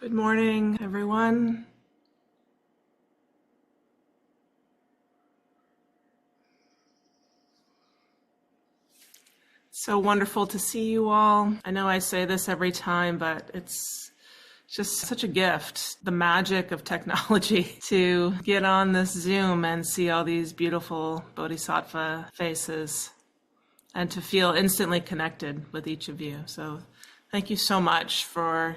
Good morning, everyone. So wonderful to see you all. I know I say this every time, but it's just such a gift, the magic of technology, to get on this Zoom and see all these beautiful Bodhisattva faces and to feel instantly connected with each of you. So thank you so much for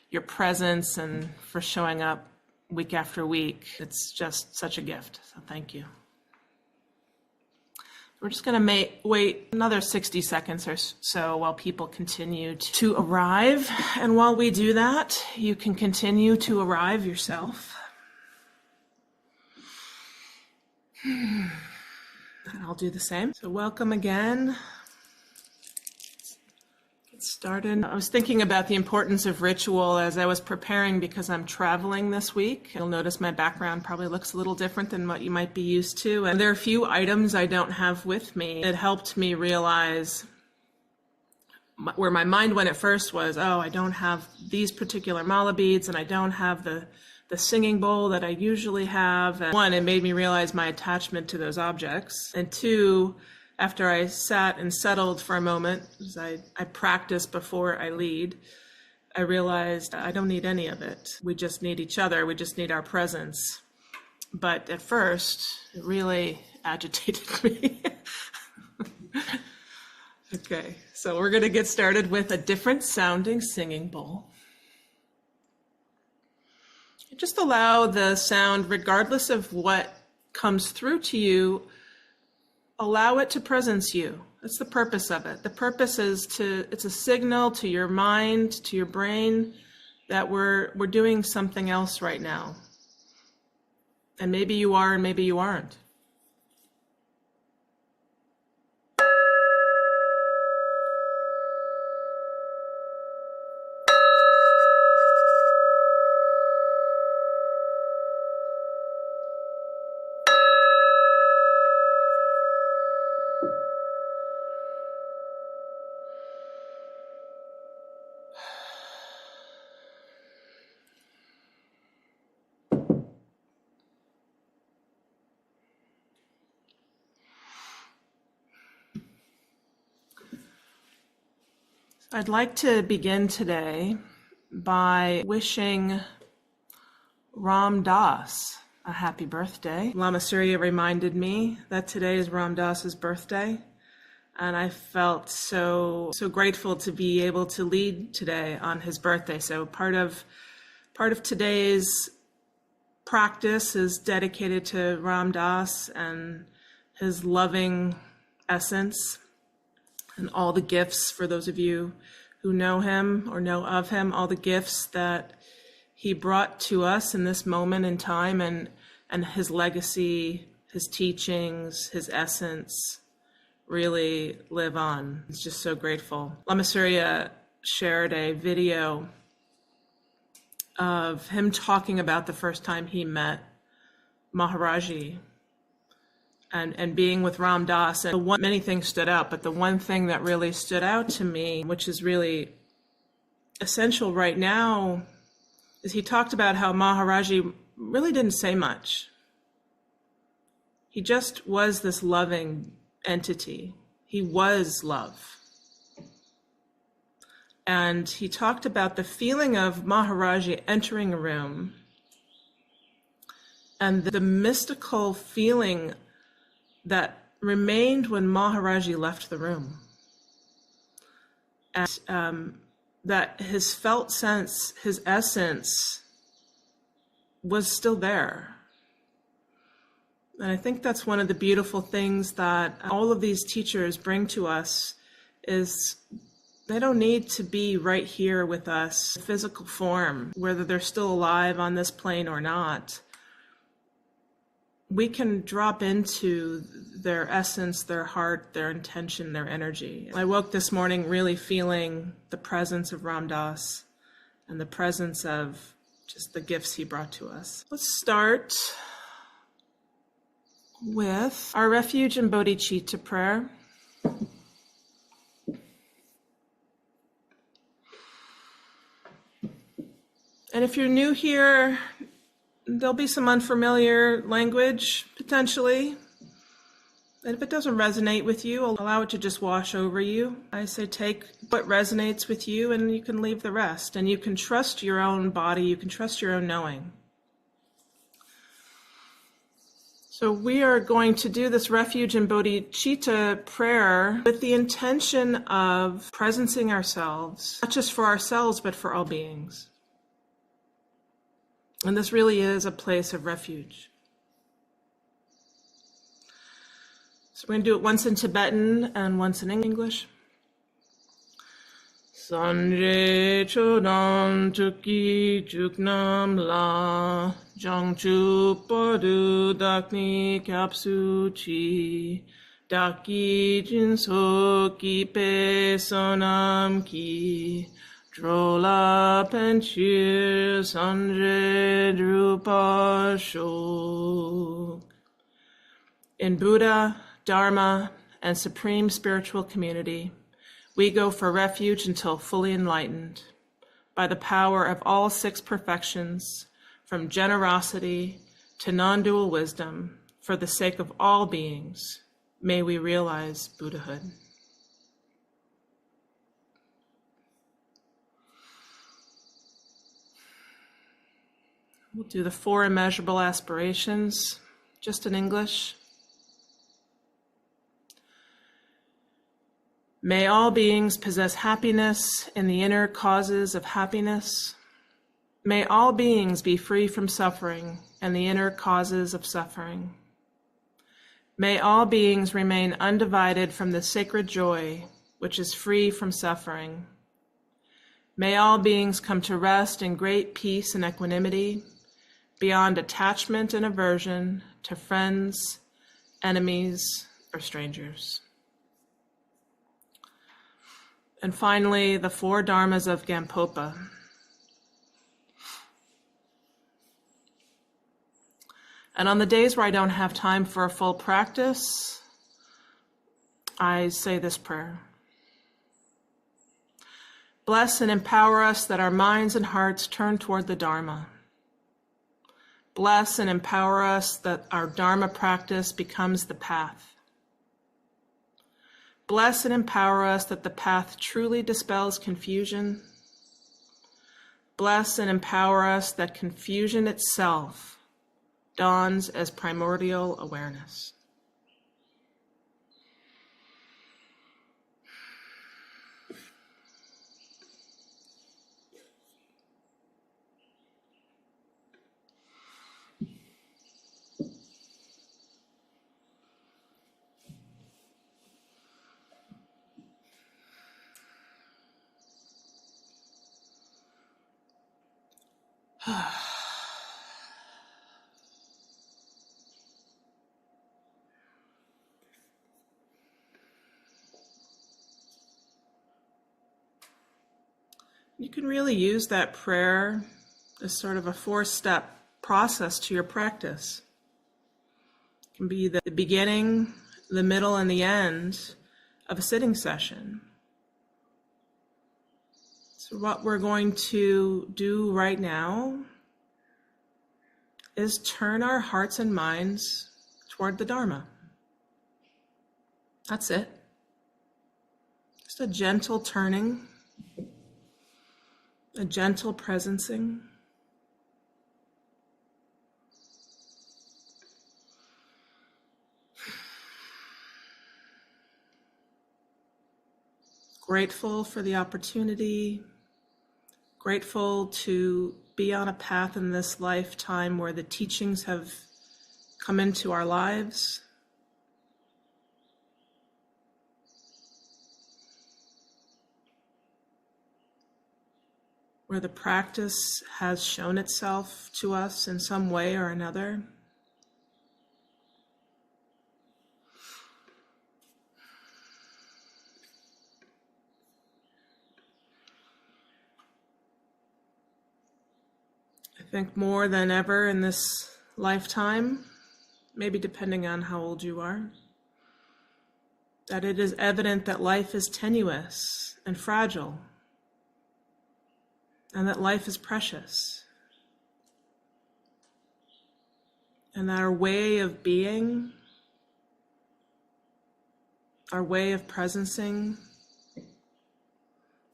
your presence and for showing up week after week. It's just such a gift. So thank you. We're just going to wait another 60 seconds or so while people continue to arrive. And while we do that, you can continue to arrive yourself. And I'll do the same. So welcome again. Started. I was thinking about the importance of ritual as I was preparing because I'm traveling this week. You'll notice my background probably looks a little different than what you might be used to. And there are a few items I don't have with me. It helped me realize where my mind went at first was, oh, I don't have these particular mala beads and I don't have the singing bowl that I usually have. And one, it made me realize my attachment to those objects. And two, after I sat and settled for a moment, as I practice before I lead, I realized I don't need any of it. We just need each other. We just need our presence. But at first, it really agitated me. Okay, so we're going to get started with a different sounding singing bowl. Just allow the sound, regardless of what comes through to you, allow it to presence you. That's the purpose of it. The purpose is it's a signal to your mind, to your brain, that we're doing something else right now. And maybe you are, and maybe you aren't. I'd like to begin today by wishing Ram Dass a happy birthday. Lama Surya reminded me that today is Ram Dass's birthday, and I felt so grateful to be able to lead today on his birthday. So part of today's practice is dedicated to Ram Dass and his loving essence, and all the gifts, for those of you who know him or know of him, all the gifts that he brought to us in this moment in time, and his legacy, his teachings, his essence really live on. It's just so grateful. Lama Surya shared a video of him talking about the first time he met Maharaji, and being with Ram Dass. And many things stood out, but the one thing that really stood out to me, which is really essential right now, is he talked about how Maharaji really didn't say much. He just was this loving entity. He was love. And he talked about the feeling of Maharaji entering a room and the mystical feeling that remained when Maharaji left the room. And that his felt sense, his essence, was still there. And I think that's one of the beautiful things that all of these teachers bring to us, is they don't need to be right here with us in physical form, whether they're still alive on this plane or not. We can drop into their essence, their heart, their intention, their energy. I woke this morning really feeling the presence of Ram Dass and the presence of just the gifts he brought to us. Let's start with our refuge and bodhicitta prayer. And if you're new here, there'll be some unfamiliar language, potentially. And if it doesn't resonate with you, allow it to just wash over you. I say take what resonates with you and you can leave the rest. And you can trust your own body, you can trust your own knowing. So we are going to do this refuge and bodhicitta prayer with the intention of presencing ourselves, not just for ourselves, but for all beings. And this really is a place of refuge. So we're going to do it once in Tibetan and once in English. Sanje chodam tuki chuknam la jangchu padu dakni kapsu chi daki jinso ki pe sonam ki drola penchir sanje drupa shok. In Buddha, Dharma, and supreme spiritual community, we go for refuge until fully enlightened by the power of all 6 perfections, from generosity to non-dual wisdom, for the sake of all beings. May we realize Buddhahood. We'll do the 4 immeasurable aspirations, just in English. May all beings possess happiness in the inner causes of happiness. May all beings be free from suffering and the inner causes of suffering. May all beings remain undivided from the sacred joy, which is free from suffering. May all beings come to rest in great peace and equanimity, beyond attachment and aversion to friends, enemies, or strangers. And finally, the 4 dharmas of Gampopa. And on the days where I don't have time for a full practice, I say this prayer. Bless and empower us that our minds and hearts turn toward the Dharma. Bless and empower us that our Dharma practice becomes the path. Bless and empower us that the path truly dispels confusion. Bless and empower us that confusion itself dawns as primordial awareness. You can really use that prayer as sort of a 4-step process to your practice. It can be the beginning, the middle, and the end of a sitting session. So what we're going to do right now is turn our hearts and minds toward the Dharma. That's it. Just a gentle turning, a gentle presencing. Grateful for the opportunity, grateful to be on a path in this lifetime where the teachings have come into our lives. Where the practice has shown itself to us in some way or another. I think more than ever in this lifetime, maybe depending on how old you are, that it is evident that life is tenuous and fragile, and that life is precious. And that our way of being, our way of presencing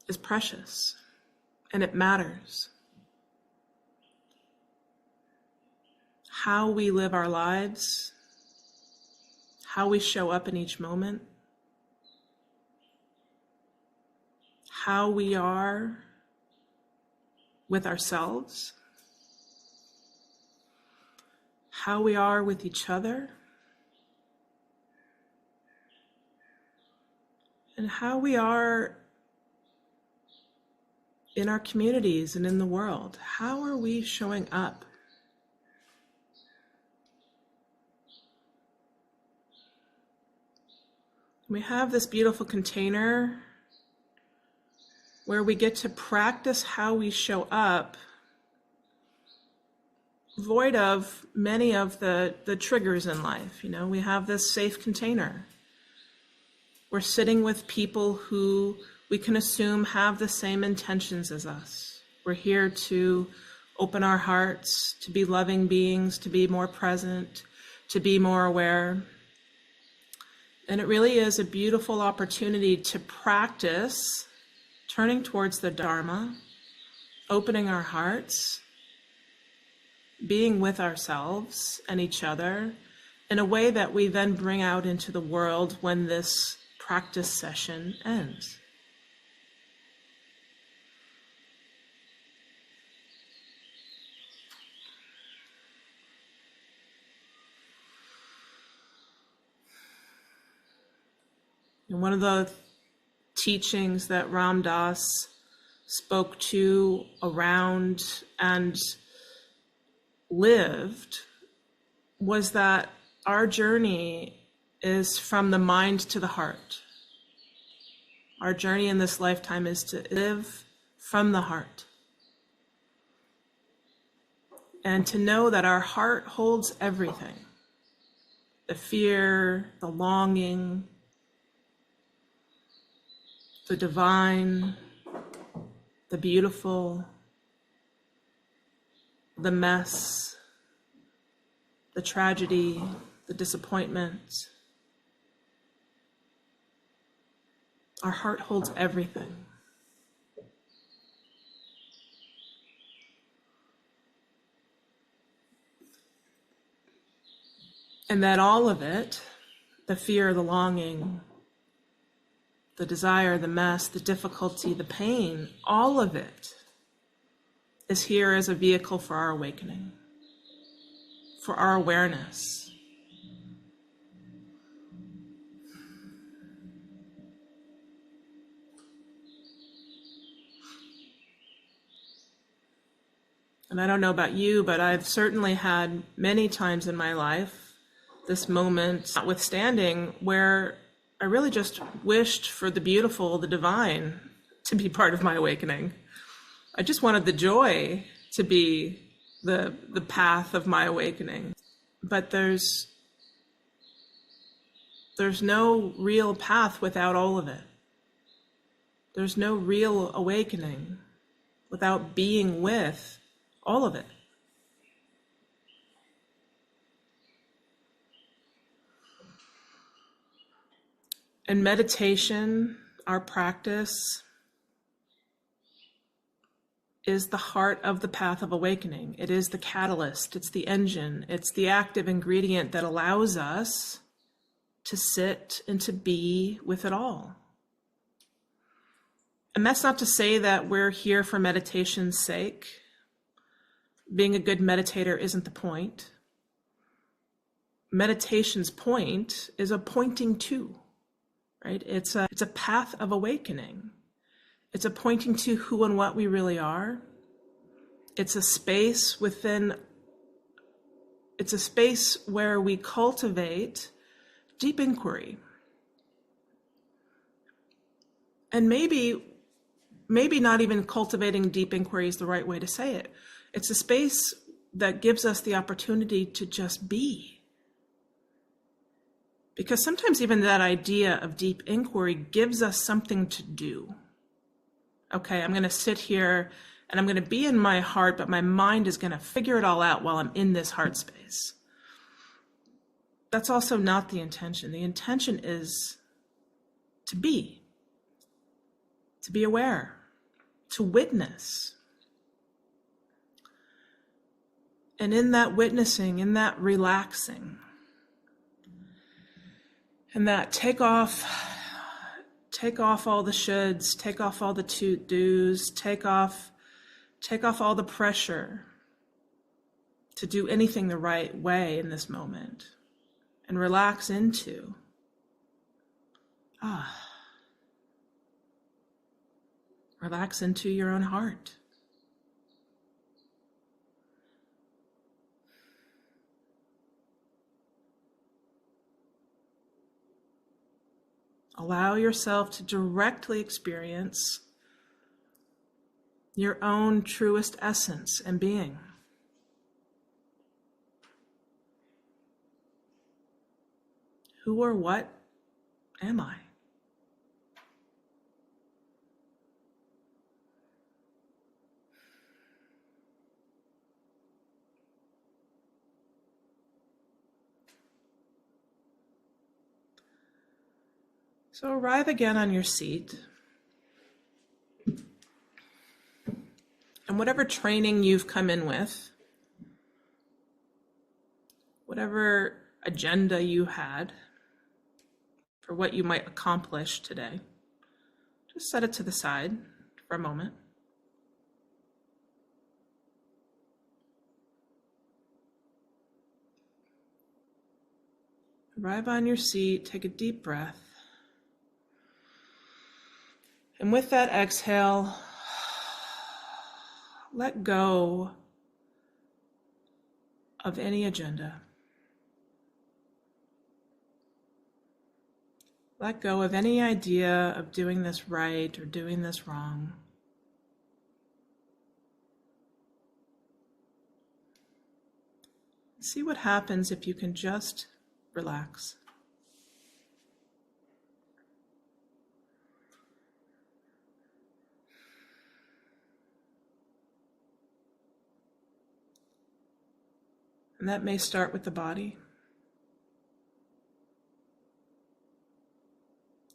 is precious and it matters. How we live our lives, how we show up in each moment, how we are with ourselves, how we are with each other, and how we are in our communities and in the world. How are we showing up? We have this beautiful container where we get to practice how we show up, void of many of the triggers in life. You know, we have this safe container. We're sitting with people who we can assume have the same intentions as us. We're here to open our hearts, to be loving beings, to be more present, to be more aware. And it really is a beautiful opportunity to practice turning towards the Dharma, opening our hearts, being with ourselves and each other in a way that we then bring out into the world when this practice session ends. And one of the teachings that Ram Dass spoke to around and lived was that our journey is from the mind to the heart. Our journey in this lifetime is to live from the heart. And to know that our heart holds everything. The fear, the longing, the divine, the beautiful, the mess, the tragedy, the disappointment. Our heart holds everything. And that all of it, the fear, the longing, the desire, the mess, the difficulty, the pain, all of it is here as a vehicle for our awakening, for our awareness. And I don't know about you, but I've certainly had many times in my life this moment, notwithstanding, where I really just wished for the beautiful, the divine, to be part of my awakening. I just wanted the joy to be the path of my awakening. But there's no real path without all of it. There's no real awakening without being with all of it. And meditation, our practice, is the heart of the path of awakening. It is the catalyst, it's the engine, it's the active ingredient that allows us to sit and to be with it all. And that's not to say that we're here for meditation's sake. Being a good meditator isn't the point. Meditation's point is a pointing to. Right? It's a path of awakening. It's a pointing to who and what we really are. It's a space where we cultivate deep inquiry. And maybe not even cultivating deep inquiry is the right way to say it. It's a space that gives us the opportunity to just be. Because sometimes even that idea of deep inquiry gives us something to do. Okay, I'm going to sit here and I'm going to be in my heart, but my mind is going to figure it all out while I'm in this heart space. that's also not the intention. The intention is to be aware, to witness. And in that witnessing, in that relaxing, in that take off all the shoulds, take off all the to-dos, take off all the pressure to do anything the right way in this moment, and relax into relax into your own heart. Allow yourself to directly experience your own truest essence and being. Who or what am I? So arrive again on your seat. And whatever training you've come in with, whatever agenda you had for what you might accomplish today, just set it to the side for a moment. Arrive on your seat, take a deep breath. And with that exhale, let go of any agenda. Let go of any idea of doing this right or doing this wrong. See what happens if you can just relax. And that may start with the body.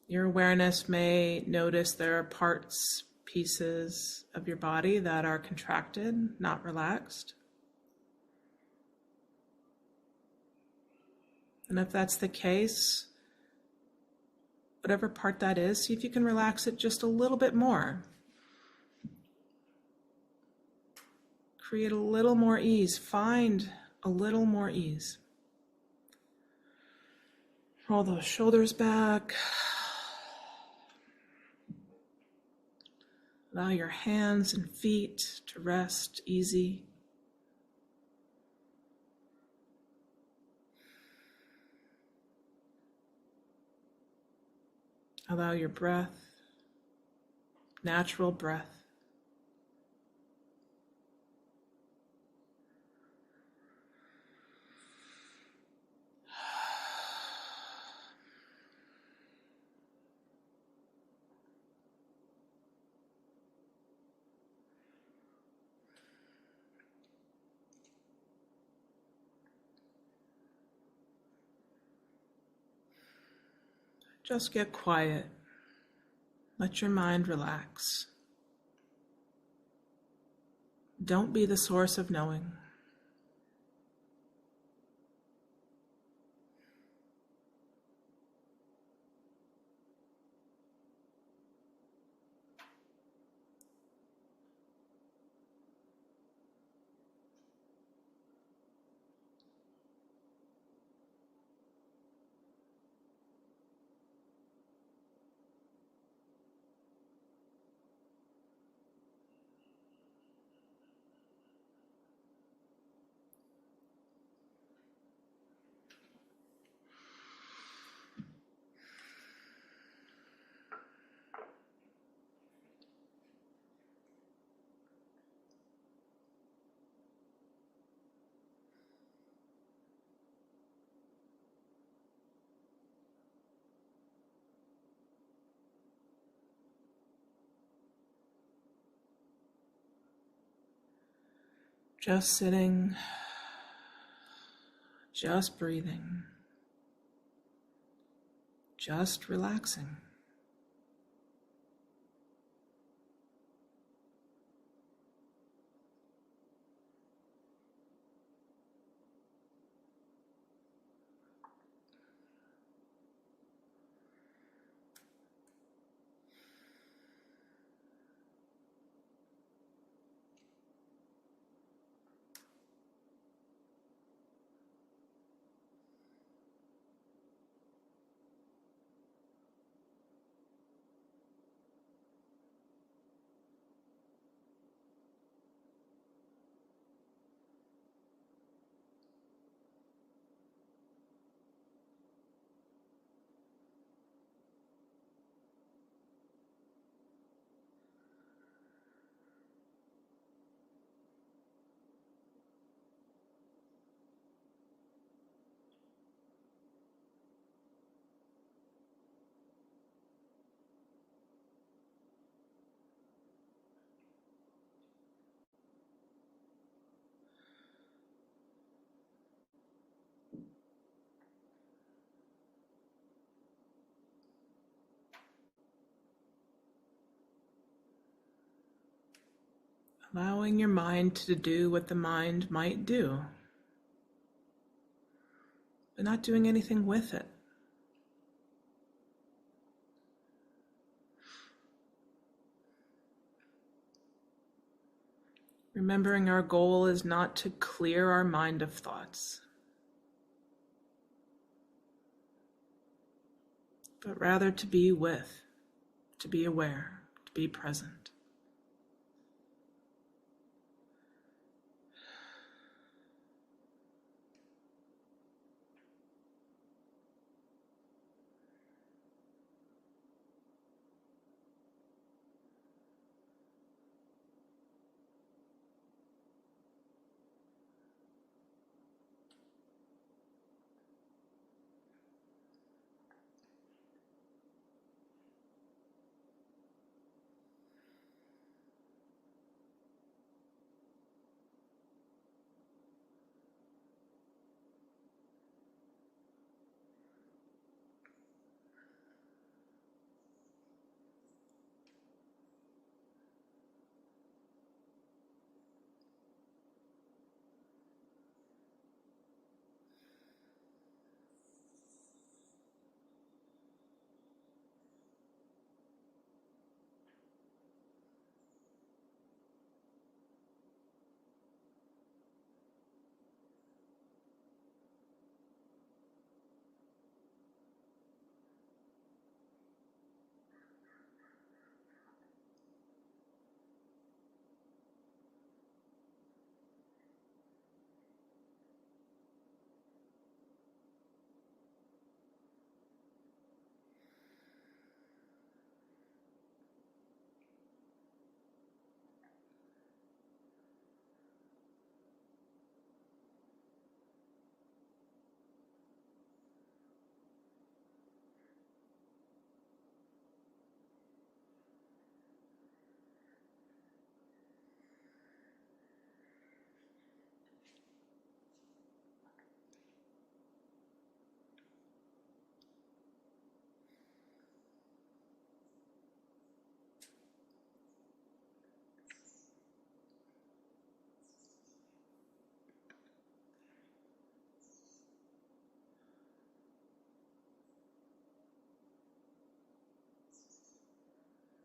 Your awareness may notice there are parts, pieces of your body that are contracted, not relaxed. And if that's the case, whatever part that is, see if you can relax it just a little bit more. Create a little more ease. Find a little more ease. Roll those shoulders back. Allow your hands and feet to rest easy. Allow your breath, natural breath, just get quiet. Let your mind relax. Don't be the source of knowing. Just sitting, just breathing. just relaxing. Allowing your mind to do what the mind might do, but not doing anything with it. Remembering our goal is not to clear our mind of thoughts, but rather to be with, to be aware, to be present.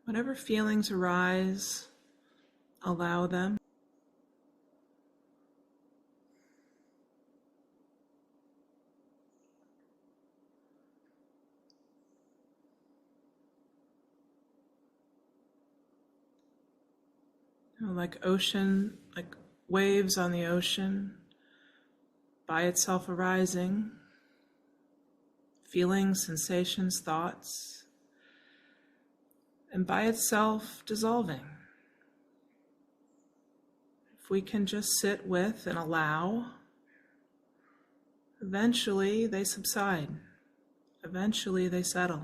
Whatever feelings arise, allow them. Like ocean, like waves on the ocean, by itself arising, feelings, sensations, thoughts, and by itself dissolving. If we can just sit with and allow, eventually they subside. Eventually they settle.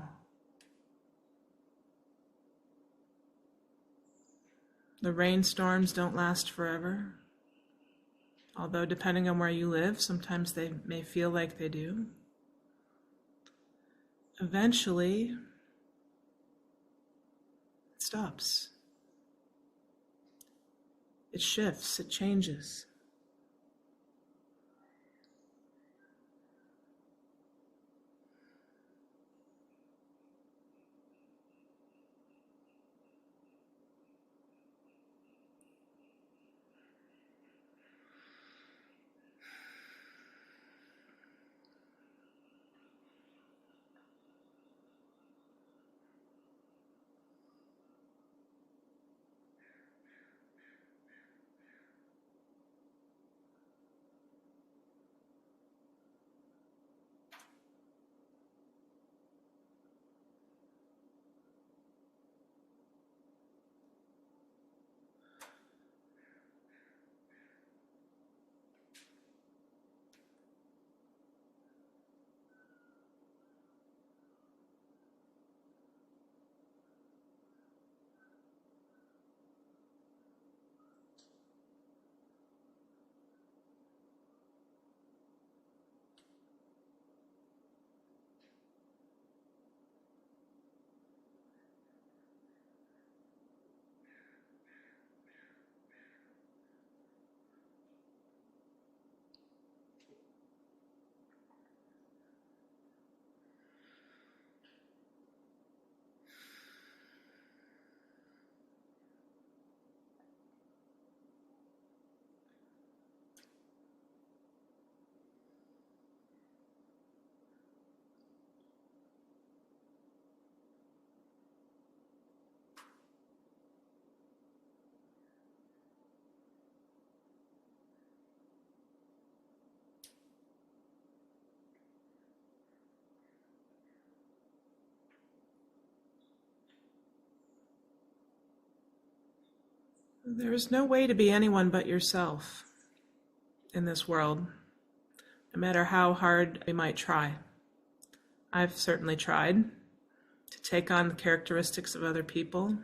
The rainstorms don't last forever, although depending on where you live, sometimes they may feel like they do. eventually it stops. It shifts, it changes. There is no way to be anyone but yourself in this world, no matter how hard we might try. I've certainly tried to take on the characteristics of other people.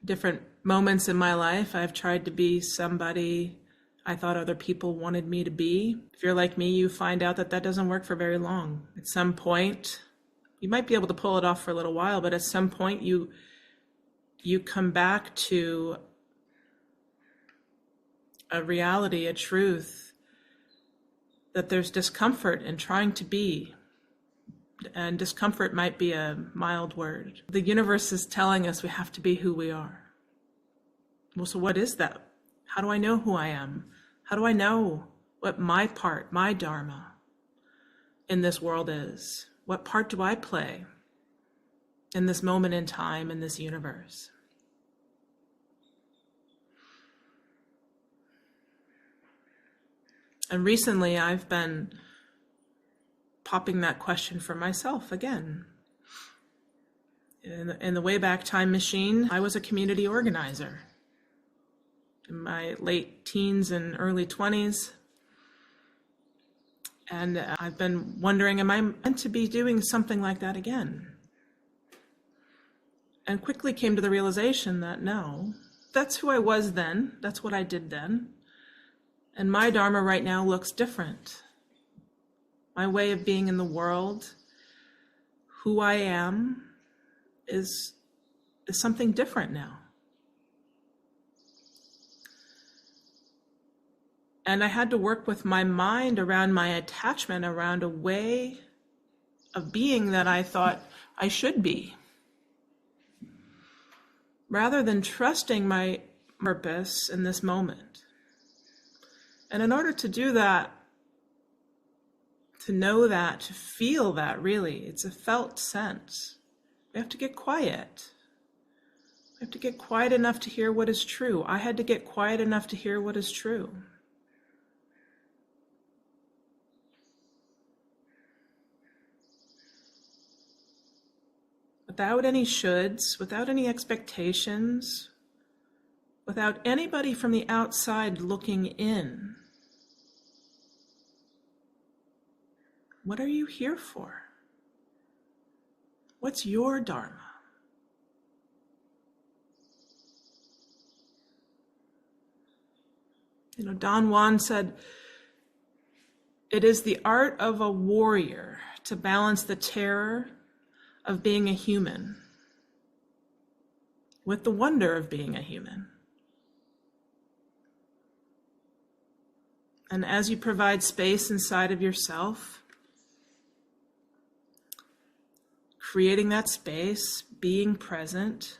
Different moments in my life, I've tried to be somebody I thought other people wanted me to be. If you're like me, you find out that that doesn't work for very long. At some point, you might be able to pull it off for a little while, but at some point you come back to a reality, a truth, that there's discomfort in trying to be. And discomfort might be a mild word. The universe is telling us we have to be who we are. Well, so what is that? How do I know who I am? How do I know what my part, my dharma in this world is? What part do I play in this moment in time, in this universe? And recently I've been popping that question for myself again. In the Wayback Time Machine, I was a community organizer in my late teens and early 20s. And I've been wondering, am I meant to be doing something like that again? And quickly came to the realization that no, that's who I was then. That's what I did then. And my dharma right now looks different. My way of being in the world, who I am, is something different now. And I had to work with my mind around my attachment, around a way of being that I thought I should be. Rather than trusting my purpose in this moment. And in order to do that, to know that, to feel that really, it's a felt sense. We have to get quiet. We have to get quiet enough to hear what is true. I had to get quiet enough to hear what is true. Without any shoulds, without any expectations, without anybody from the outside looking in. What are you here for? What's your dharma? Don Juan said, "It is the art of a warrior to balance the terror of being a human with the wonder of being a human. And as you provide space inside of yourself, creating that space, being present,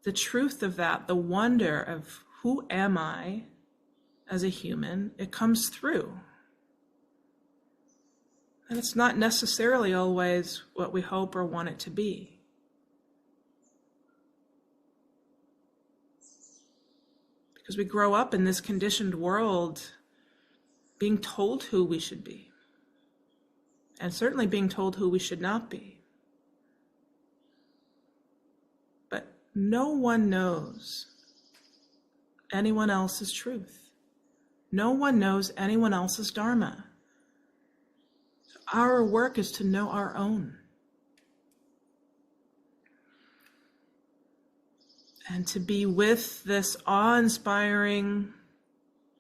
the truth of that, the wonder of who am I as a human, it comes through. And it's not necessarily always what we hope or want it to be. Because we grow up in this conditioned world being told who we should be, and certainly being told who we should not be. But no one knows anyone else's truth. No one knows anyone else's dharma. So our work is to know our own. And to be with this awe-inspiring,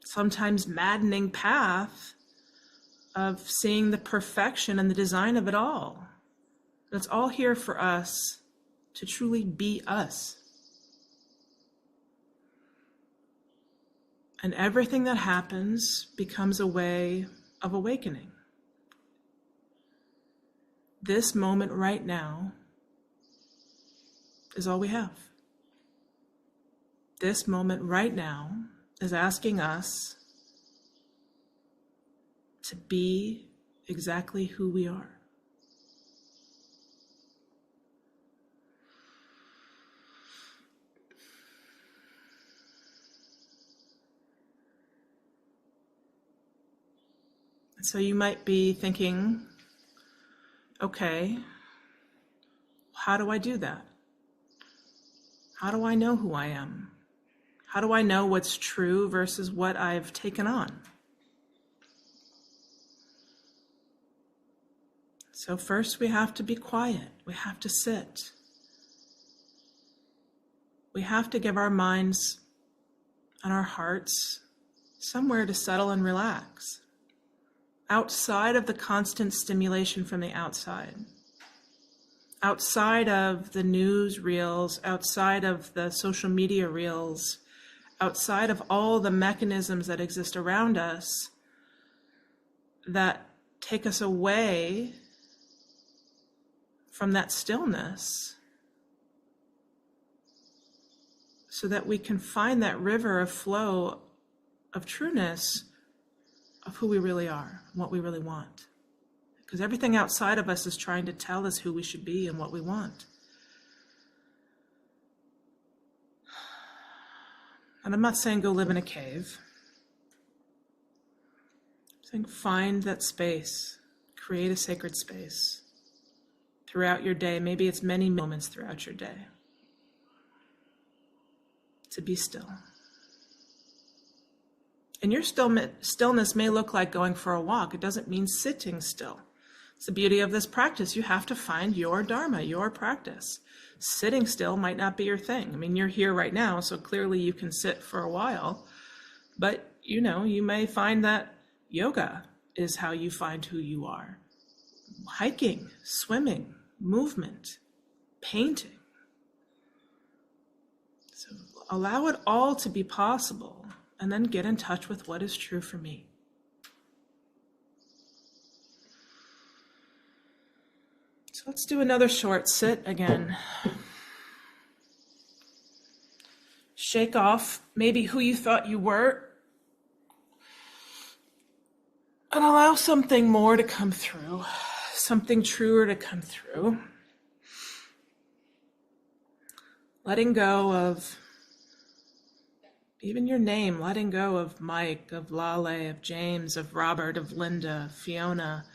sometimes maddening path of seeing the perfection and the design of it all. It's all here for us to truly be us. And everything that happens becomes a way of awakening. This moment right now is all we have. This moment right now is asking us to be exactly who we are. So you might be thinking, okay, how do I do that? How do I know who I am? How do I know what's true versus what I've taken on? So first we have to be quiet. We have to sit. We have to give our minds and our hearts somewhere to settle and relax, outside of the constant stimulation from the outside, outside of the news reels, outside of the social media reels, outside of all the mechanisms that exist around us that take us away from that stillness, so that we can find that river of flow of trueness of who we really are, and what we really want. Because everything outside of us is trying to tell us who we should be and what we want. And I'm not saying go live in a cave. I'm saying find that space, create a sacred space throughout your day. Maybe it's many moments throughout your day to be still. And your stillness may look like going for a walk. It doesn't mean sitting still. It's the beauty of this practice. You have to find your dharma, your practice. Sitting still might not be your thing. I mean, you're here right now, so clearly you can sit for a while. But, you may find that yoga is how you find who you are. Hiking, swimming, movement, painting. So allow it all to be possible, and then get in touch with what is true for me. So let's do another short sit again. Shake off maybe who you thought you were, and allow something more to come through, something truer to come through. Letting go of even your name, letting go of Mike, of Lale, of James, of Robert, of Linda, of Fiona,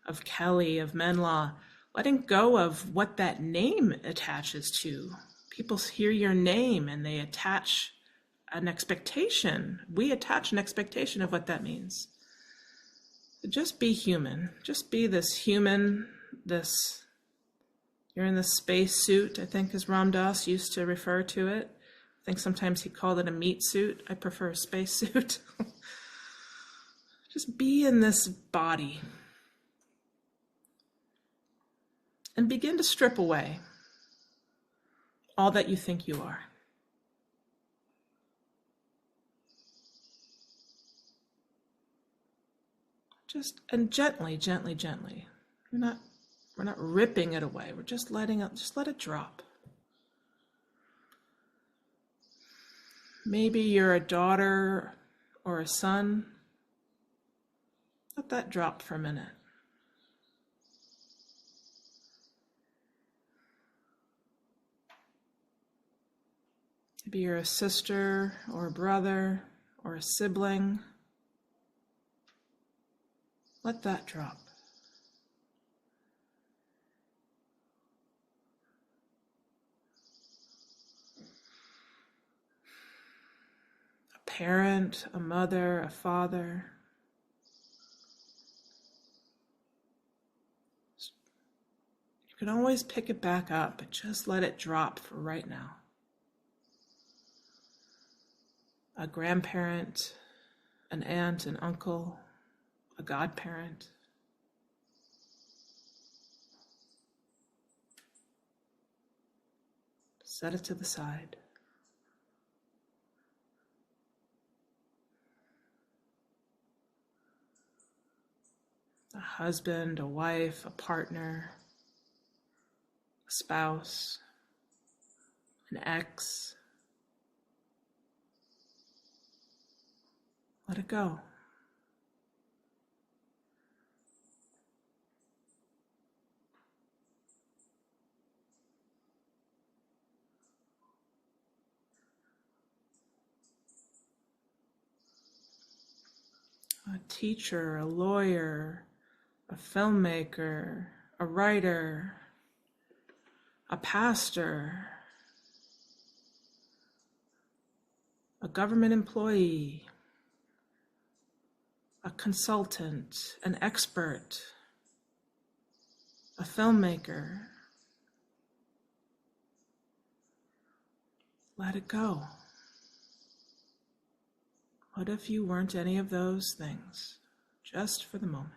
of Kelley, of Menla, letting go of what that name attaches to. People hear your name and they attach an expectation. We attach an expectation of what that means. So just be human. Just be this human, you're in this space suit, I think as Ram Dass used to refer to it. I think sometimes he called it a meat suit. I prefer a space suit. Just be in this body. and begin to strip away all that you think you are. And gently, gently, gently. We're not ripping it away. We're just letting it, just let it drop. Maybe you're a daughter or a son. Let that drop for a minute. Maybe you're a sister or a brother or a sibling. Let that drop. A parent, a mother, a father. You can always pick it back up, but just let it drop for right now. A grandparent, an aunt, an uncle, a godparent. Set it to the side. A husband, a wife, a partner, a spouse, an ex. Let it go. A teacher, a lawyer, a filmmaker, a writer, a pastor, a government employee, a consultant, an expert, a filmmaker. Let it go. What if you weren't any of those things, just for the moment?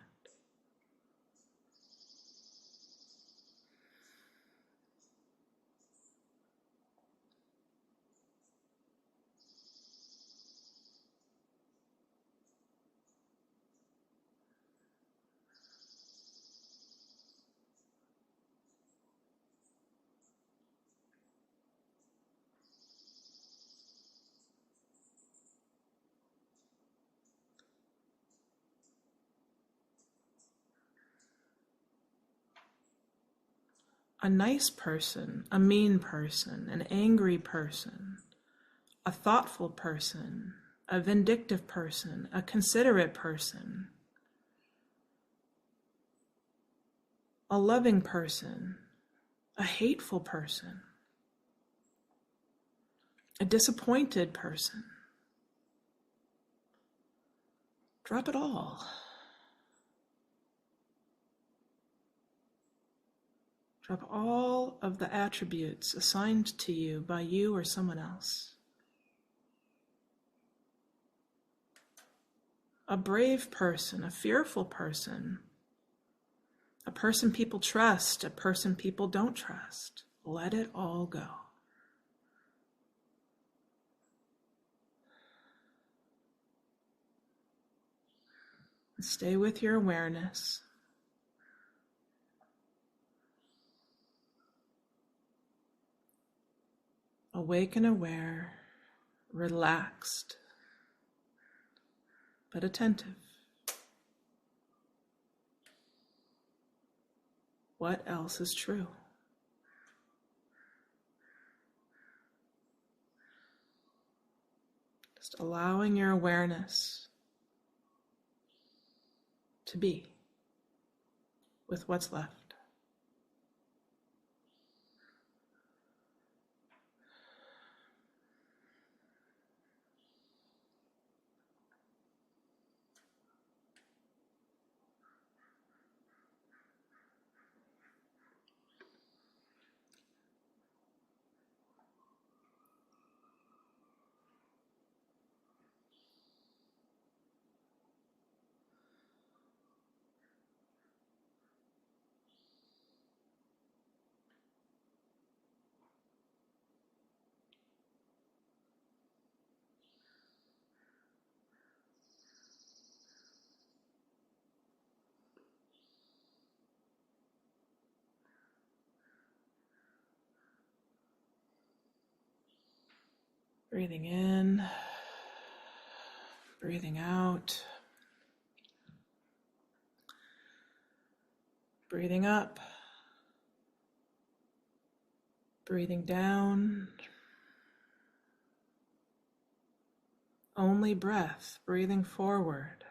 A nice person, a mean person, an angry person, a thoughtful person, a vindictive person, a considerate person, a loving person, a hateful person, a disappointed person. Drop it all. Drop all of the attributes assigned to you by you or someone else. A brave person, a fearful person, a person people trust, a person people don't trust. Let it all go. Stay with your awareness. Awake and aware, relaxed, but attentive. What else is true? Just allowing your awareness to be with what's left. Breathing in, breathing out, breathing up, breathing down. Only breath, breathing forward,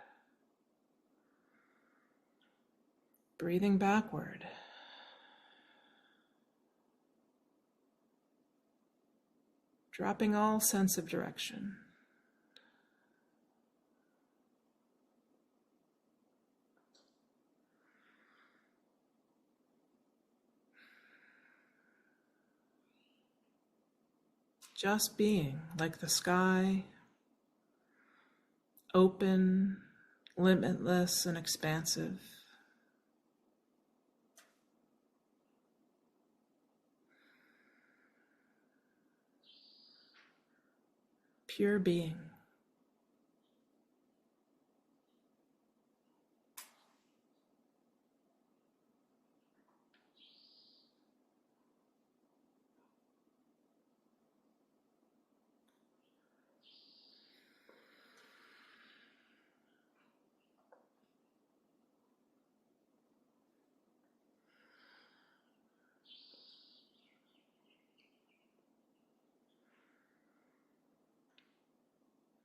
breathing backward. Dropping all sense of direction. Just being like the sky, open, limitless, and expansive. Pure being.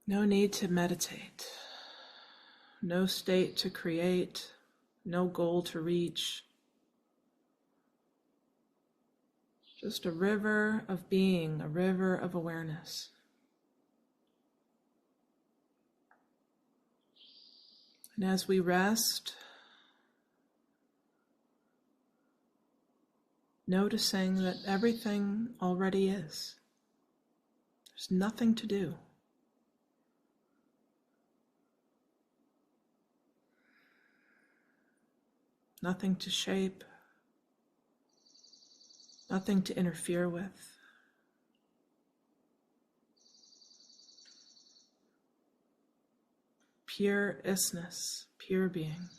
No need to meditate, no state to create, no goal to reach. Just a river of being, a river of awareness. And as we rest, noticing that everything already is. There's nothing to do. Nothing to shape, nothing to interfere with. Pure isness, pure being.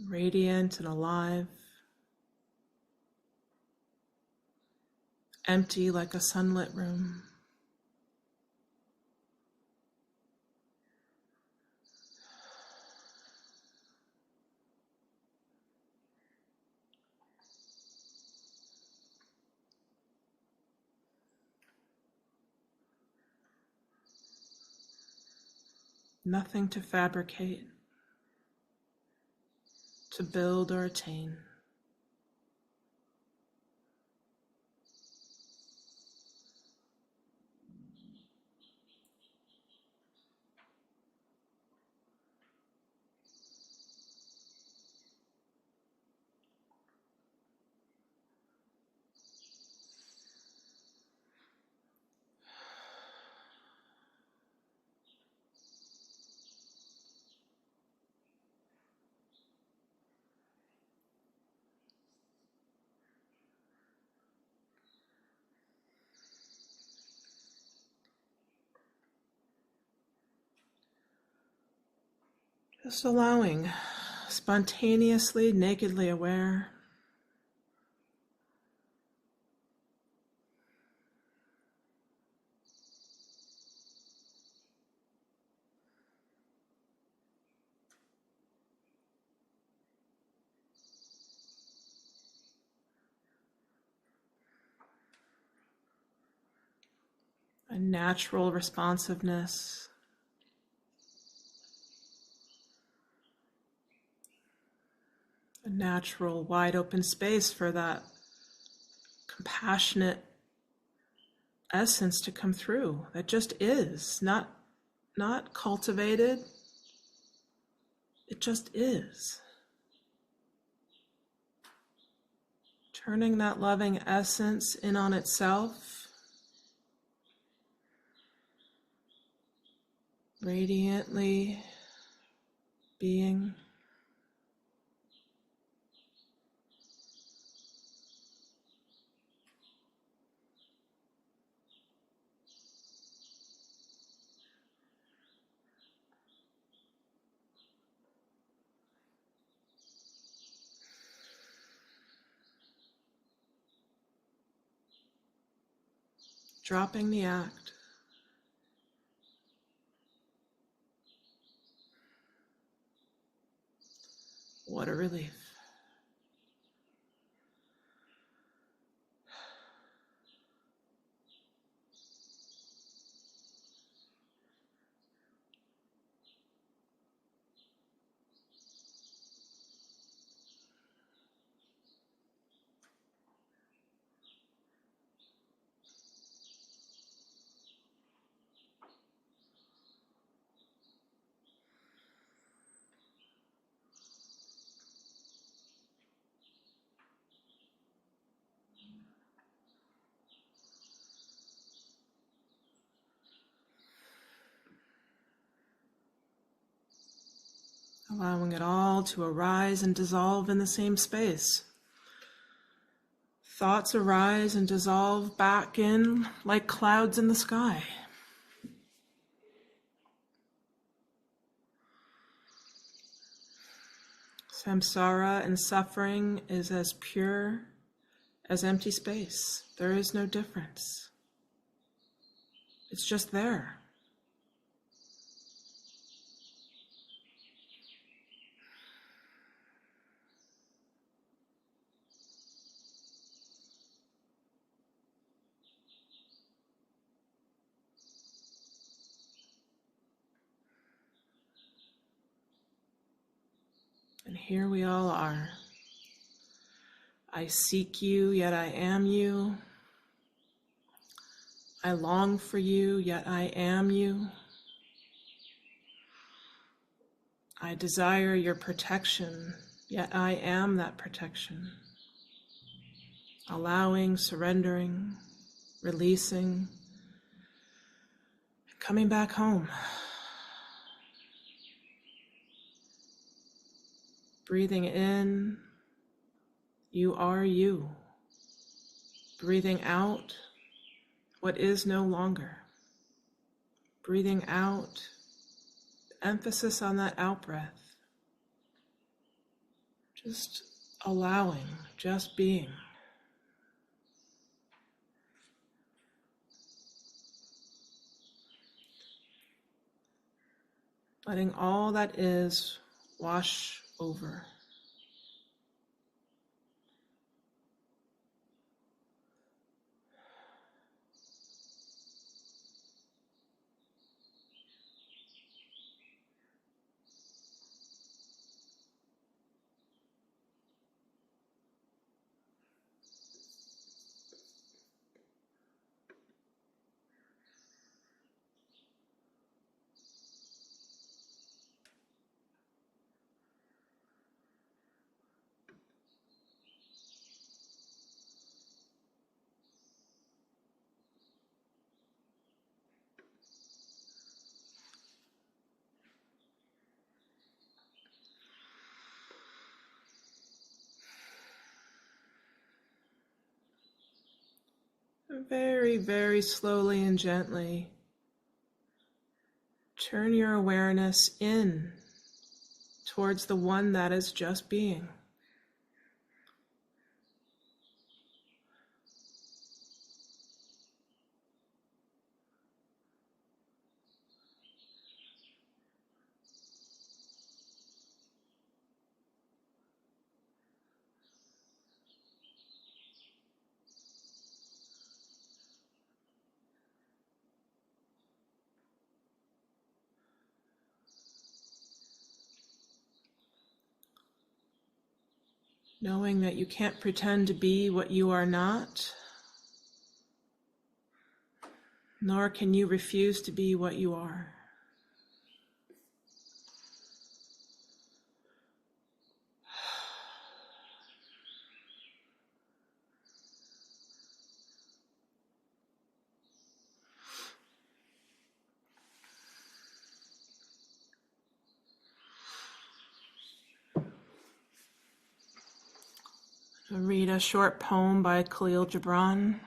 Radiant and alive, empty like a sunlit room. Nothing to fabricate, to build or attain. Just allowing, spontaneously, nakedly aware. A natural responsiveness. A natural wide open space for that compassionate essence to come through that just is, not cultivated. It just is. Turning that loving essence in on itself, radiantly being. Dropping the act. What a relief. Allowing it all to arise and dissolve in the same space. Thoughts arise and dissolve back in like clouds in the sky. Samsara and suffering is as pure as empty space. There is no difference. It's just there. And here we all are. I seek you, yet I am you. I long for you, yet I am you. I desire your protection, yet I am that protection. Allowing, surrendering, releasing, coming back home. Breathing in, you are you. Breathing out, what is no longer. Breathing out, emphasis on that out breath. Just allowing, just being. Letting all that is wash over. Very, very slowly and gently, turn your awareness in towards the one that is just being. Knowing that you can't pretend to be what you are not, nor can you refuse to be what you are. I'll read a short poem by Khalil Gibran.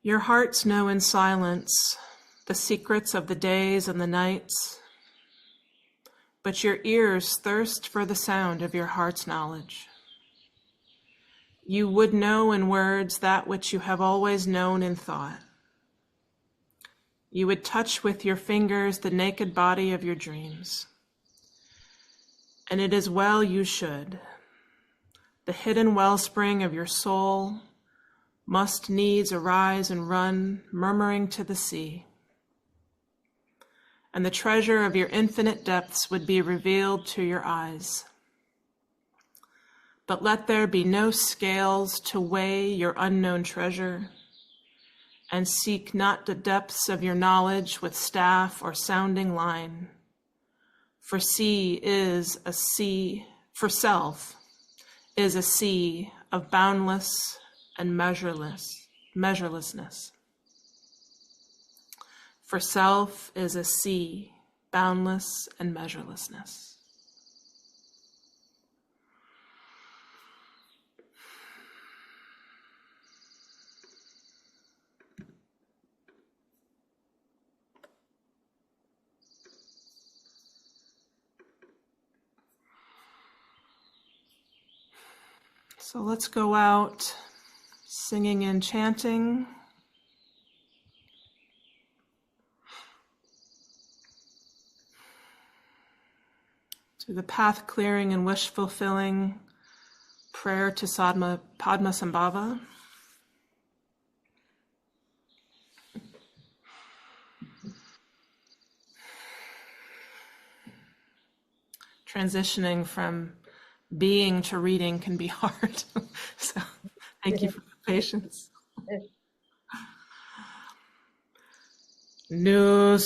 Your hearts know in silence the secrets of the days and the nights, but your ears thirst for the sound of your heart's knowledge. You would know in words that which you have always known in thought. You would touch with your fingers the naked body of your dreams. And it is well you should. The hidden wellspring of your soul must needs arise and run, murmuring to the sea. And the treasure of your infinite depths would be revealed to your eyes. But let there be no scales to weigh your unknown treasure, and seek not the depths of your knowledge with staff or sounding line. For self is a sea of boundless and measurelessness. For self is a sea, boundless and measurelessness. So let's go out singing and chanting. To the path clearing and wish fulfilling prayer to Padmasambhava. Transitioning from being to reading can be hard. So thank you for the patience. Nusum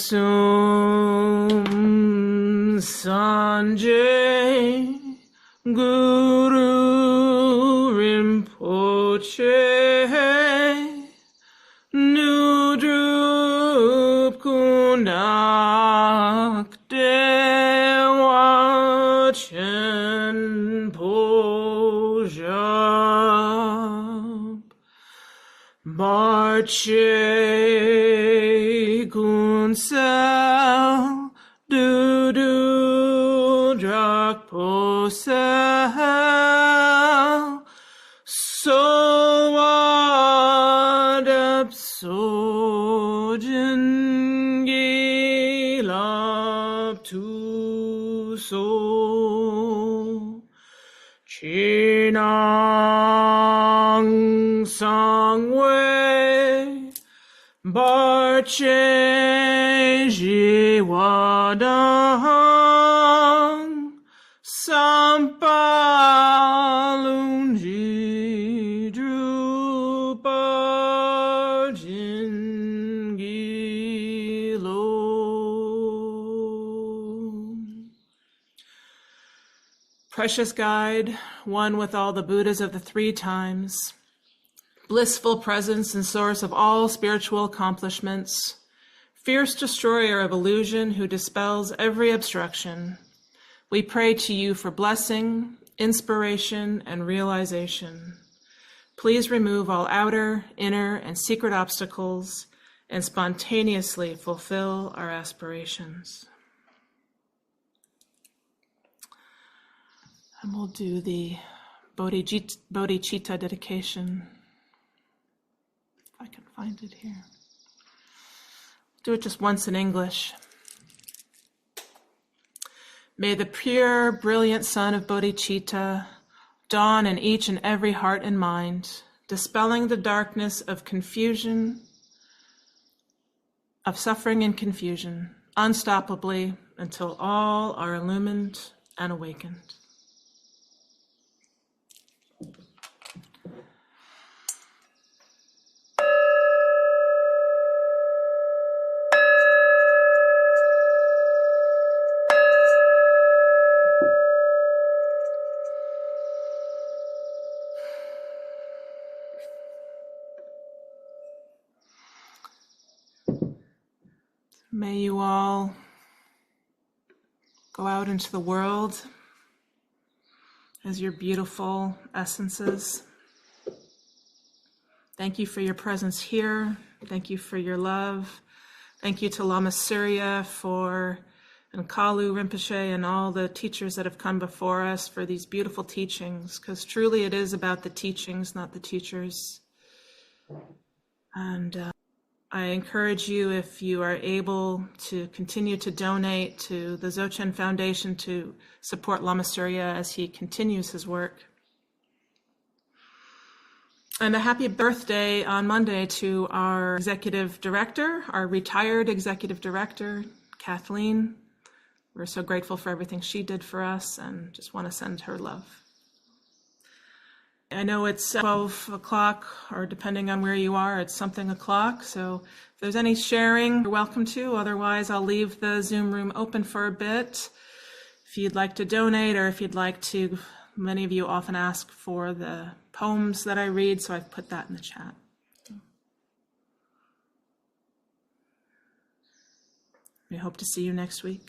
Sanjay Guru Rinpoche Nudrup Kundak Dewa Chen Pojab Barche Kunsel Dudu Drak Posel Sowadap Sojin Gilap Tu So Chinang Sangwe Barche Jiwadang Sampalunji Drupa Jingilo. Precious guide, one with all the Buddhas of the three times, blissful presence and source of all spiritual accomplishments, fierce destroyer of illusion who dispels every obstruction, we pray to you for blessing, inspiration, and realization. Please remove all outer, inner, and secret obstacles and spontaneously fulfill our aspirations. And we'll do the bodhicitta dedication. If I can find it here. Do it just once in English. May the pure, brilliant sun of bodhicitta dawn in each and every heart and mind, dispelling the darkness of confusion, of suffering and confusion, unstoppably until all are illumined and awakened. May you all go out into the world as your beautiful essences. Thank you for your presence here. Thank you for your love. Thank you to Lama Surya and Kalu Rinpoche and all the teachers that have come before us for these beautiful teachings, because truly it is about the teachings, not the teachers. And I encourage you, if you are able, to continue to donate to the Dzogchen Foundation to support Lama Surya as he continues his work. And a happy birthday on Monday to our executive director, our retired executive director, Kathleen. We're so grateful for everything she did for us and just want to send her love. I know it's 12 o'clock, or depending on where you are, it's something o'clock. So if there's any sharing, you're welcome to. Otherwise, I'll leave the Zoom room open for a bit. If you'd like to donate, or if you'd like to, many of you often ask for the poems that I read, so I've put that in the chat. We hope to see you next week.